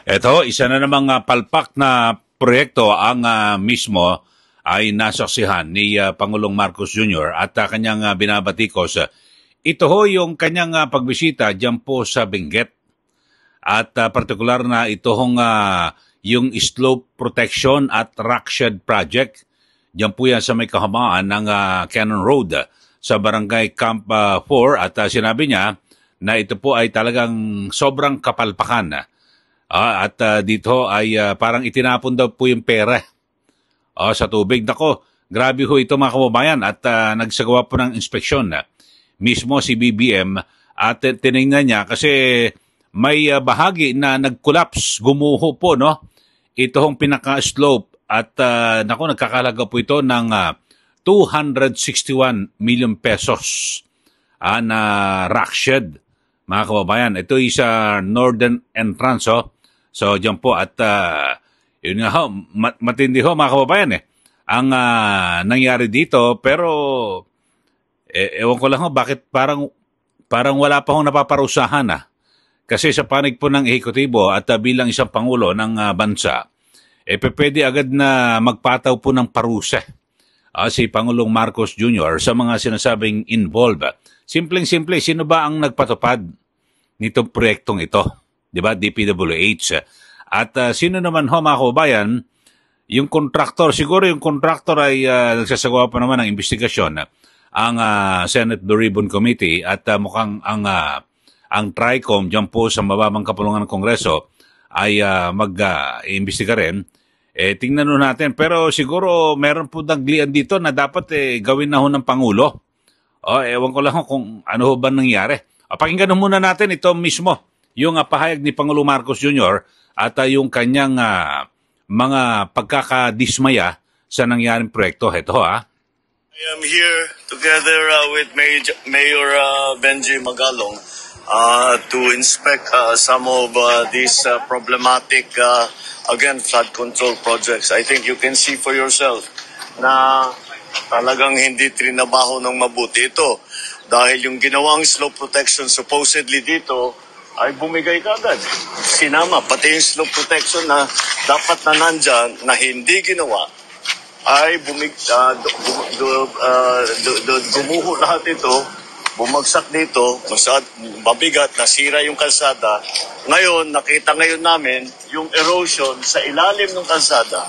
Ito, isa na namang palpak na proyekto ang mismo ay nasaksihan ni Pangulong Marcos Jr. at kanyang binabatikos. Ito ho yung kanyang pagbisita dyan po sa Benguet. At partikular na ito hong yung slope protection at rockshed project. Diyan po yan sa may kahamaan ng Cannon Road sa Barangay Camp 4 at sinabi niya na ito po ay talagang sobrang kapalpakan. At dito ay parang itinapon daw po yung pera sa tubig. Nako, grabe ho ito mga kababayan at nagsagawa po ng inspeksyon mismo si BBM at tinignan niya kasi may bahagi na nag-collapse, gumuho po, no? Ito hong pinaka-slope at nako, nagkakalaga po ito ng 261 million pesos na rockshed, mga kababayan. Ito ay sa northern entrance, So, dyan po at yun nga ho, matindi ho mga kababayan ang nangyari dito pero ewan ko lang ho bakit parang wala pa hong napaparusahan Kasi sa panig po ng ehekutibo at bilang isang pangulo ng bansa, pwede agad na magpataw po ng parusa si Pangulong Marcos Jr. sa mga sinasabing involved. Simpleng-simple, sino ba ang nagpatupad nitong proyektong ito? Diba? DPWH. At sino naman ho mga kababayan, yung kontraktor, siguro yung kontraktor ay nagsasagawa pa naman ng investigasyon ang Senate Blue Ribbon Committee at mukhang ang TRICOM dyan po sa mababang kapulungan ng Kongreso ay mag-imbestiga rin. Tingnan nun natin. Pero siguro meron po naglian dito na dapat gawin na ho ng Pangulo. Ewan ko lang kung ano ho ba nangyari. Pakinggan muna natin ito mismo. Yung pahayag ni Pangulong Marcos Jr. at yung kanyang mga pagkakadismaya sa nangyaring proyekto. Ito I am here together with Mayor Benji Magalong to inspect some of these problematic, again, flood control projects. I think you can see for yourself na talagang hindi trinabaho ng mabuti ito. Dahil yung ginawang slope protection supposedly dito ay bumigay kagad. Sinama, pati yung slope protection na dapat na nandyan, na hindi ginawa, ay gumuho lahat ito, bumagsak dito, mabigat, nasira yung kalsada. Ngayon, nakita ngayon namin yung erosion sa ilalim ng kalsada,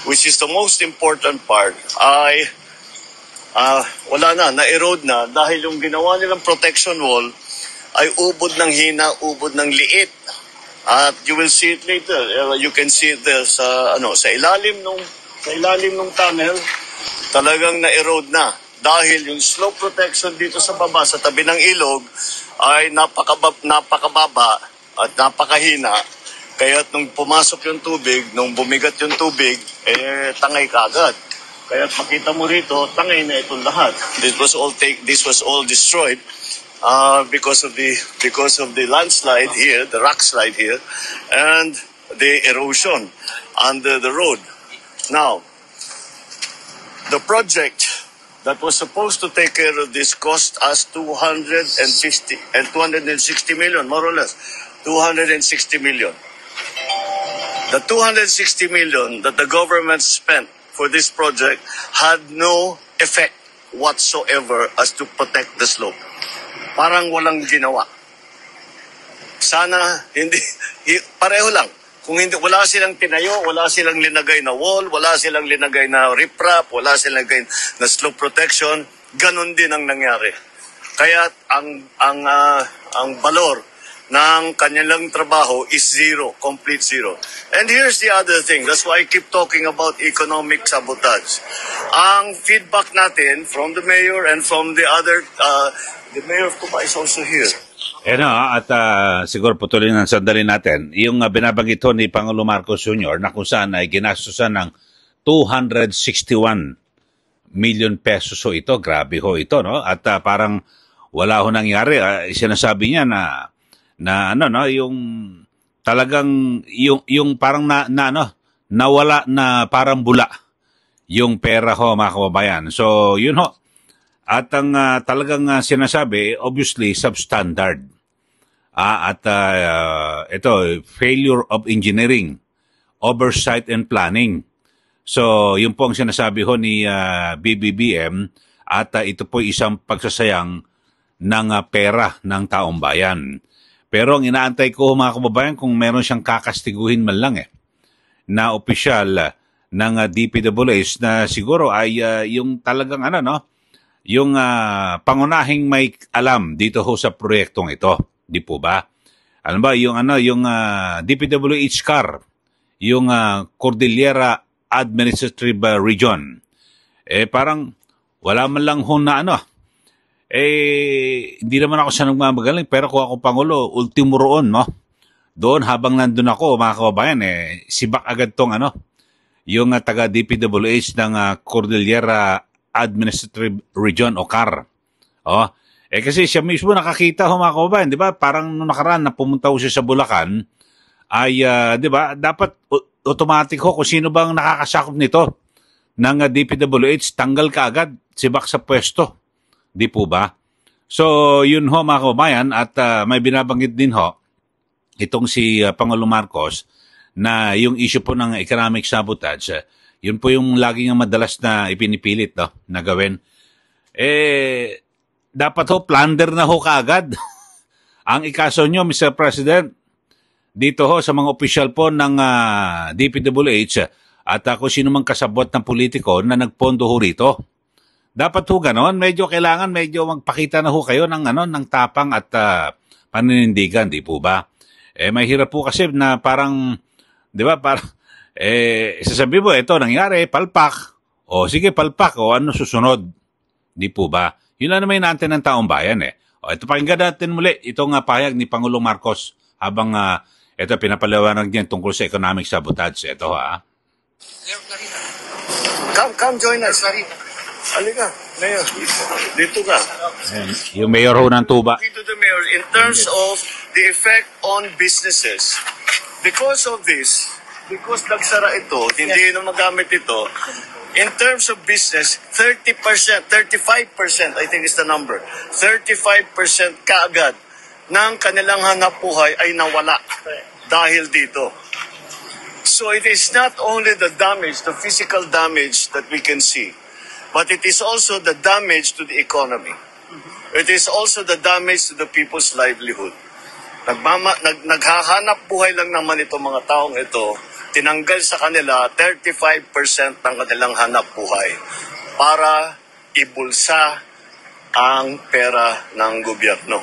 which is the most important part, ay wala na-erode na dahil yung ginawa nilang protection wall ay ubod ng hina, ubod ng liit. At you will see it later. You can see it there sa ilalim ng tunnel, talagang na-erode na. Dahil yung slope protection dito sa baba, sa tabi ng ilog, ay napakababa at napakahina. Kaya nung pumasok yung tubig, nung bumigat yung tubig, tangay kaagad. Kaya makita mo rito, tangay na itong lahat. This was all destroyed. Because of the landslide here, the rock slide here, and the erosion under the road. Now, the project that was supposed to take care of this cost us 260 million, more or less, 260 million. The 260 million that the government spent for this project had no effect whatsoever as to protect the slope. Parang walang ginawa. Sana hindi pareho lang. Kung hindi, wala silang tinayo, wala silang linagay na wall, wala silang linagay na riprap, wala silang linagay na slope protection, ganun din ang nangyari. Kaya ang valor ng kanilang trabaho is zero, complete zero. And here's the other thing, that's why I keep talking about economic sabotage. Ang feedback natin from the mayor and from the other the mayor of Cuba is also here. At siguro putuloy ng sandali natin. Yung binabanggit ni Pangulong Marcos Jr. na kung saan ay ginastusan ng 261 million pesos ito. Grabe ho ito, no? At parang wala ho nangyari. Sinasabi niya yung talagang yung parang nawala na parang bula yung pera ho mga kababayan. So yun ho. At ang talagang sinasabi, obviously, substandard. Ito, failure of engineering, oversight and planning. So, yun po ang sinasabi ho ni BBBM at ito po isang pagsasayang ng pera ng taong bayan. Pero ang inaantay ko mga kababayan kung meron siyang kakastiguhin man lang na opisyal ng DPWH na siguro ay yung talagang yung pangunahing may alam dito ho sa proyektong ito, di po ba? Alam ba yung DPWH CAR, yung Cordillera Administrative Region. Parang wala man lang ho na hindi naman ako sa nagmamagaling, pero kung ako Pangulo, ultimo roon, no? Doon, habang nandun ako, mga kababayan, sibak agad tong yung taga DPWH ng Cordillera Administrative Region o CAR. Kasi siya mismo nakakita ho, mga kababayan, di ba? Parang nung nakaraan na pumunta ho siya sa Bulacan, ay, di ba, dapat automatic ho kung sino bang nakakasakop nito ng DPWH, tanggal ka agad, sibak sa pwesto. Di po ba? So, yun ho mga kababayan at may binabanggit din ho itong si Pangulong Marcos na yung issue po ng economic sabotage, yun po yung laging madalas na ipinipilit na gawin. Dapat ho, plunder na ho kaagad. Ang ikaso nyo, Mr. President, dito ho sa mga opisyal po ng DPWH at kung sino mang kasabot ng politiko na nagpondo ho rito. Dapat ho ganon, medyo magpakita na ho kayo ng tapang at paninindigan, di po ba? May hirap po kasi na parang, di ba, sasabi mo, ito nangyari, palpak. O sige, palpak, o ano susunod? Di po ba? Yun lang naman natin ng taong bayan ito, pakinggan natin muli itong pahayag ni Pangulong Marcos habang ito pinapaliwanag niya tungkol sa economic sabotage. Ito Come join us. Halika, Mayor. Dito ka. Yung Mayor ho ng Tuba. To the Mayor, in terms of the effect on businesses, because of this, because nagsara ito, hindi na magamit ito, in terms of business, 30%, 35%, I think is the number, 35% kaagad ng kanilang hanapbuhay ay nawala dahil dito. So it is not only the damage, the physical damage that we can see, but it is also the damage to the economy. It is also the damage to the people's livelihood. Naghahanap buhay lang naman itong mga taong ito, tinanggal sa kanila 35% ng kanilang hanap buhay para ibulsa ang pera ng gobyerno.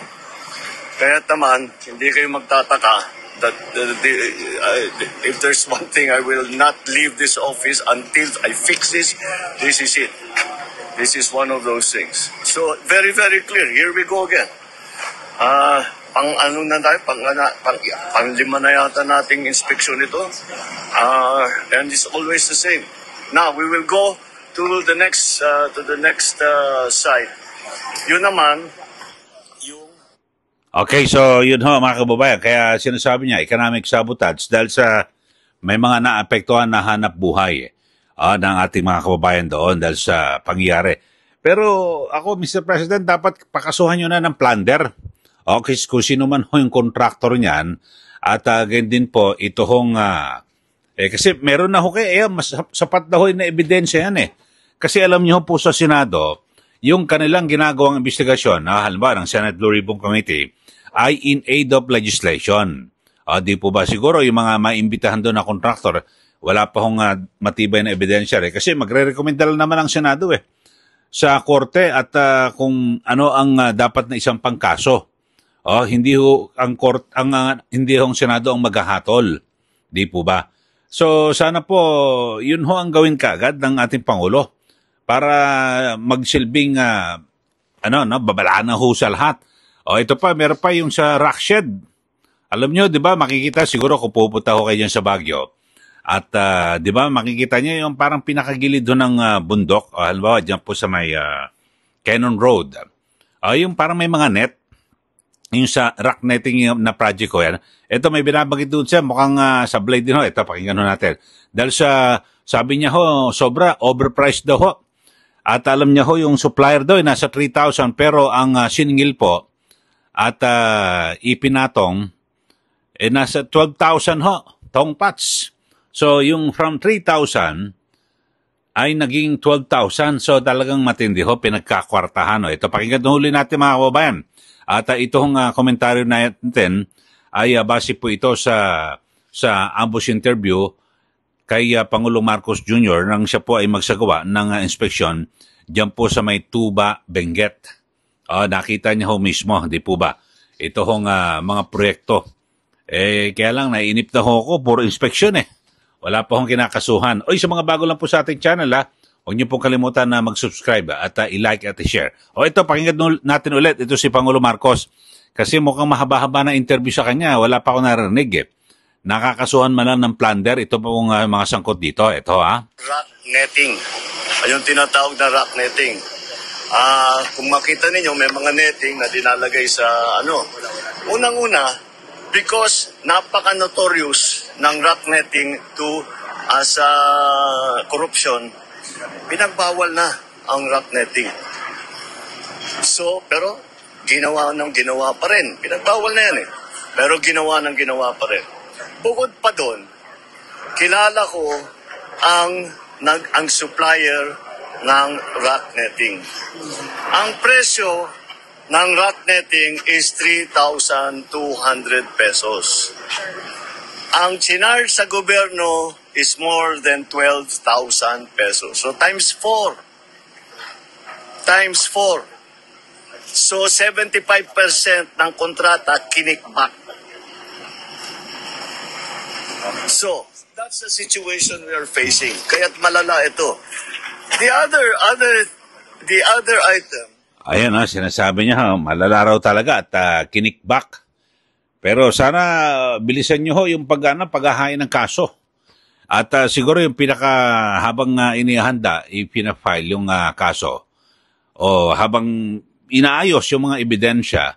Kaya naman, hindi kayo magtataka that if there's one thing, I will not leave this office until I fix this. This is it. This is one of those things. So, very, very clear. Here we go again. Pang lima na yata nating inspeksyon ito. And it's always the same. Now, we will go to the next site. Yun naman, Okay, so yun ho mga kababayan. Kaya sinasabi niya, economic sabotage dahil sa may mga naapektuhan na hanap buhay ng ating mga kababayan doon dahil sa pangyayari. Pero ako, Mr. President, dapat pakasuhan nyo na ng plunder. Okay, kung sino man ho yung contractor niyan. At ganyan din po, ito hong, kasi meron na ho kayo, mas sapat na ho na ebidensya yan Kasi alam niyo po sa Senado, yung kanilang ginagawang investigasyon, halimbawa ng Senate Blue Ribbon Committee, ay in aid of legislation. Di po ba siguro yung mga maimbitahan doon na contractor, wala pa hong matibay na ebidensya kasi magre-recommenda lang naman ang Senado sa korte at kung ano ang dapat na isang pangkaso. Hindi ho hindi ho ang Senado ang maghahatol. Di po ba? So sana po yun ho ang gawin kaagad ng ating Pangulo para magsilbing babalaan na ho sa lahat. Ito pa, meron pa yung sa Rockshed. Alam nyo, di ba, makikita siguro kung pupunta ho kayo dyan sa Baguio. At, di ba, makikita nyo yung parang pinakagilid ho ng bundok. Halimbawa, dyan po sa may Cannon Road. Yung parang may mga net. Yung sa rock netting na project ko yan. Ito, may binabagit doon siya. Mukhang sablay din ho. Ito, pakinggan ho natin. Dahil sabi niya ho, sobra, overpriced daw ho. At alam niya ho, yung supplier daw, nasa 3,000. Pero ang siningil po, at ipinatong, nasa 12,000 ho, tongpats. So yung from 3,000 ay naging 12,000. So talagang matindi ho, pinagkakwartahan. Ito, pakinggan huli natin mga kababayan. At itong komentaryo natin ay base po ito sa ambush interview kay Pangulong Marcos Jr. nang siya po ay magsagawa ng inspeksyon diyan po sa may Tuba, Benguet. Nakita niya ho mismo, di po ba? Ito hong mga proyekto. Kaya lang, nainip na ho ako, puro inspeksyon Wala pa hong kinakasuhan. Sa mga bago lang po sa ating channel, huwag niyo pong kalimutan na mag-subscribe at i-like at i-share. Ito, pakinggan natin ulit. Ito si Pangulo Marcos. Kasi mukhang mahaba-haba na interview sa kanya. Wala pa ako narinig Nakakasuhan man lang ng plunder. Ito pong mga sangkot dito. Ito Rock netting. Yung tinatawag na rock netting. Kung makita ninyo, may mga netting na dinalagay sa Unang-una, because napaka-notorious ng rock netting as corruption, pinagbawal na ang rock netting. So, pero ginawa pa rin. Pinagbawal na yan Pero ginawa pa rin. Bukod pa doon, kilala ko ang supplier ng rock netting. Ang presyo ng rock netting is 3,200 pesos. Ang chinarge sa gobyerno is more than 12,000 pesos. So times 4. Times 4. So 75% ng kontrata kinikback. So that's the situation we are facing. Kaya't malala ito. The other item. Ayan sinasabi niya, malala raw talaga at kinikback. Pero sana bilisan niyo ho yung paghahain ng kaso. At siguro yung habang inihanda, ipina-file yung kaso. O habang inaayos yung mga ebidensya,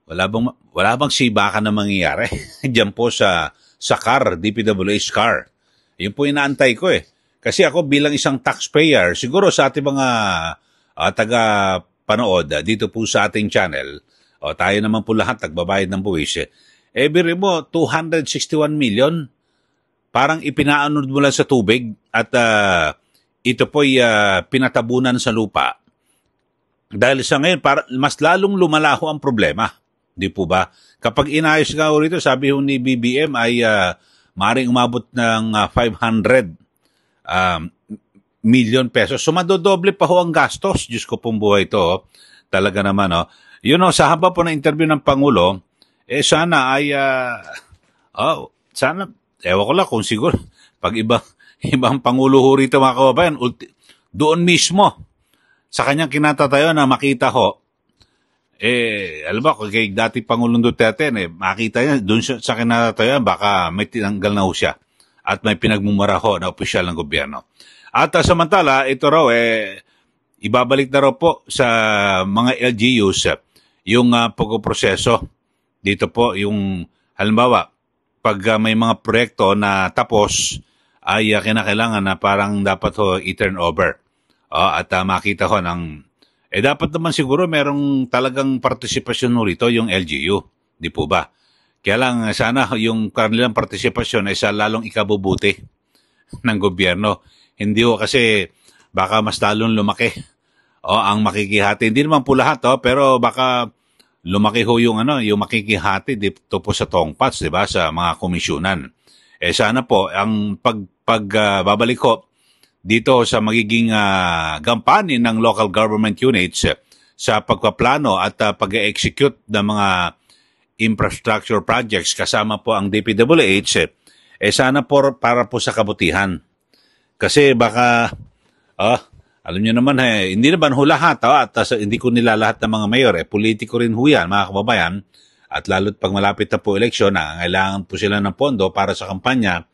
wala bang sibakan na mangyayari? Diyan po sa CAR, DPWH CAR. Yun po inaantay ko Kasi ako bilang isang taxpayer, siguro sa ating mga taga-panood dito po sa ating channel, tayo naman po lahat nagbabayad ng buwis. Every mo, 261 million, parang ipinaanod mo lang sa tubig at ito po'y pinatabunan sa lupa. Dahil sa ngayon, mas lalong lumalaho ang problema. Di po ba? Kapag inayos nga rito, sabi ho ni BBM ay maaaring umabot ng 500 million pesos. So, madodoble pa ho ang gastos. Diyos ko pong buhay ito. Talaga naman, sa haba po na interview ng Pangulo, sana ay, sana, ewan ko lang kung siguro, pag ibang Pangulo ho rito, mga kababayan, doon mismo, sa kanyang kinatatayo na makita ho, alam ba, kay dati Pangulong Duterte, makita niya, doon sa kinatatayo, baka may tinanggal na ho siya. At may pinagmumura ho na opisyal ng gobyerno. At samantala, ito raw ibabalik na raw po sa mga LGUs yung pagpoproseso. Dito po yung, halimbawa, pag may mga proyekto na tapos, ay kinakailangan na parang dapat ho i-turn over. At makita ho dapat naman siguro merong talagang partisipasyon ho rito yung LGU. Di po ba? Kaya lang, sana yung kanilang partisipasyon ay sa lalong ikabubuti ng gobyerno. Hindi ho kasi baka mas lalong lumaki ang makikihati. Hindi naman po lahat, pero baka lumaki ho yung makikihati dito po sa tongpats, di ba, sa mga komisyonan. Sana po, ang pagbabalik ho dito sa magiging gampanin ng local government units sa pagpaplano at pag-execute ng mga infrastructure projects kasama po ang DPWH, sana po para po sa kabutihan. Kasi baka, alam niyo naman, hindi naman ho lahat, at hindi ko nilalahat ng mga mayor, politiko rin ho yan, mga kababayan, at lalo't pag malapit na po eleksyon, kailangan po sila ng pondo para sa kampanya,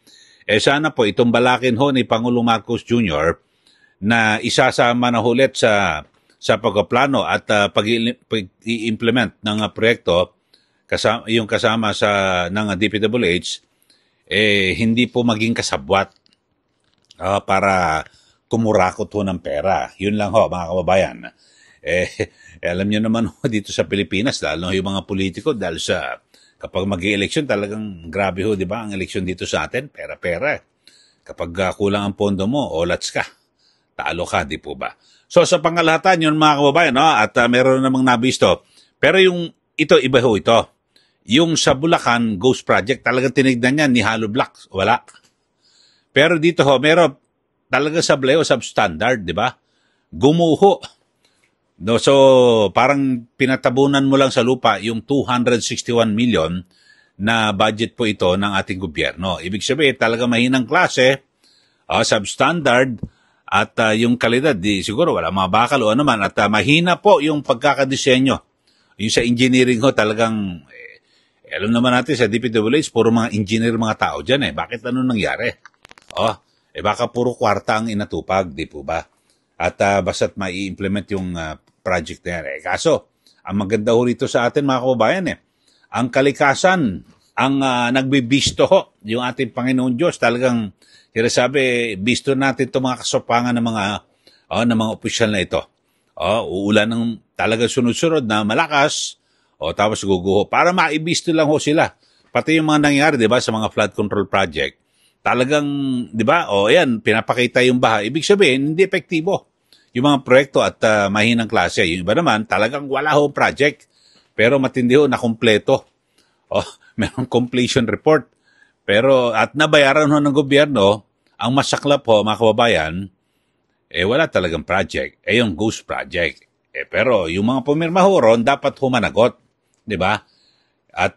sana po itong balakin ho ni Pangulong Marcos Jr. na isasama na ulit sa pagpaplano at pag-i-implement ng proyekto, kasama ng DPWH, hindi po maging kasabwat para kumurakot ho ng pera. Yun lang ho, mga kababayan. Alam nyo naman ho, dito sa Pilipinas, lalo yung mga politiko, dahil sa kapag mag-i-eleksyon, talagang grabe ho, di ba? Ang eleksyon dito sa atin, pera-pera. Kapag kulang ang pondo mo, olats ka. Talo ka, di po ba? So, sa pangalahatan, yun mga kababayan, no? At meron namang nabisto. Pero yung ito, iba ho ito. Yung sa Bulacan, Ghost Project, talagang tinignan niya ni Hollow Blocks. Wala. Pero dito ho, meron talaga sablay o substandard, di ba? Gumuho. No, so, parang pinatabunan mo lang sa lupa yung 261 million na budget po ito ng ating gobyerno. Ibig sabihin, talaga mahinang klase, substandard, at yung kalidad, siguro wala mga bakal o ano man, at mahina po yung pagkakadisenyo. Yung sa engineering ho, talagang, alam naman natin sa DPWH, puro mga engineer mga tao dyan Bakit ano nangyari? Baka puro kwarta ang inatupag, di po ba? At basta't mai-implement yung project na yan. Kaso, ang maganda ho rito sa atin mga kababayan ang kalikasan, ang nagbibisto ho, yung ating Panginoon Diyos, talagang sinasabi, bisto natin itong mga kasopangan ng mga opisyal na ito. Uulan ng talagang sunod-sunod na malakas, tapos guguho, para maibisto lang ho sila. Pati yung mga nangyari, di ba, sa mga flood control project, talagang, di ba, yan, pinapakita yung baha. Ibig sabihin, hindi epektibo yung mga proyekto at mahinang klase. Yung iba naman, talagang wala ho project. Pero matindi ho na kumpleto. Merong completion report. Pero, at nabayaran ho ng gobyerno, ang masaklap ho, mga kababayan, wala talagang project. Yung ghost project. Pero, yung mga pumirma ho ron, dapat humanagot. Di ba? At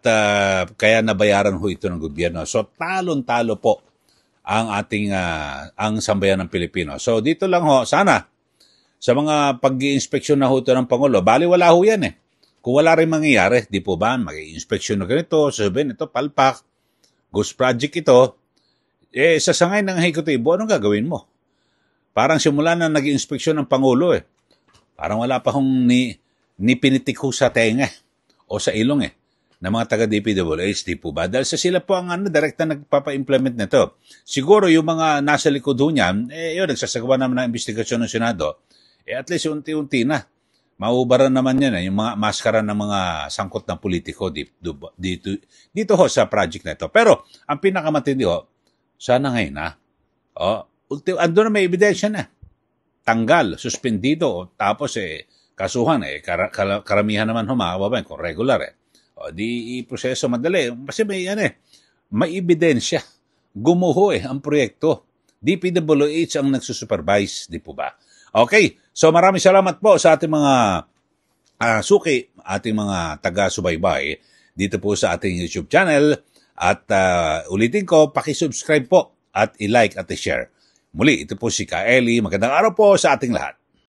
kaya nabayaran ho ito ng gobyerno. So, talon-talo po ang ating ang sambayan ng Pilipino. So dito lang ho, sana sa mga pag-iinspeksyon na ho ito ng Pangulo, bali wala ho yan Kung wala rin mangyayari, di po ba, mag-iinspeksyon na ganito, sabihin ito, palpak, ghost project ito, sa sangay ng ehekutibo, anong gagawin mo? Parang simula na nag-iinspeksyon ng Pangulo Parang wala pa hong ni pinitik ho sa tenga o sa ilong ng mga taga-DPWH, di po ba? Dahil sa sila po ang direkta nagpapa-implement nito. Siguro yung mga nasa likod ho niyan, yun, nagsasagawa naman ng investigasyon ng Senado, at least unti-unti na. Maubaran naman yan, yung mga maskara ng mga sangkot na politiko dito ho sa project na ito. Pero, ang pinakamatindi ho, sana ngayon ando na may ebidensya na. Tanggal, suspendido, tapos kasuhan, karamihan naman ho mga kababayan, kung regular di proseso madali. Kasi may ebidensya. Gumuho ang proyekto. DPWH ang nagsusupervise, di po ba? Okay, so maraming salamat po sa ating mga suki, ating mga taga-subaybay dito po sa ating YouTube channel. At ulitin ko, pakisubscribe po at i-like at i-share. Muli, ito po si Ka Eli. Magandang araw po sa ating lahat.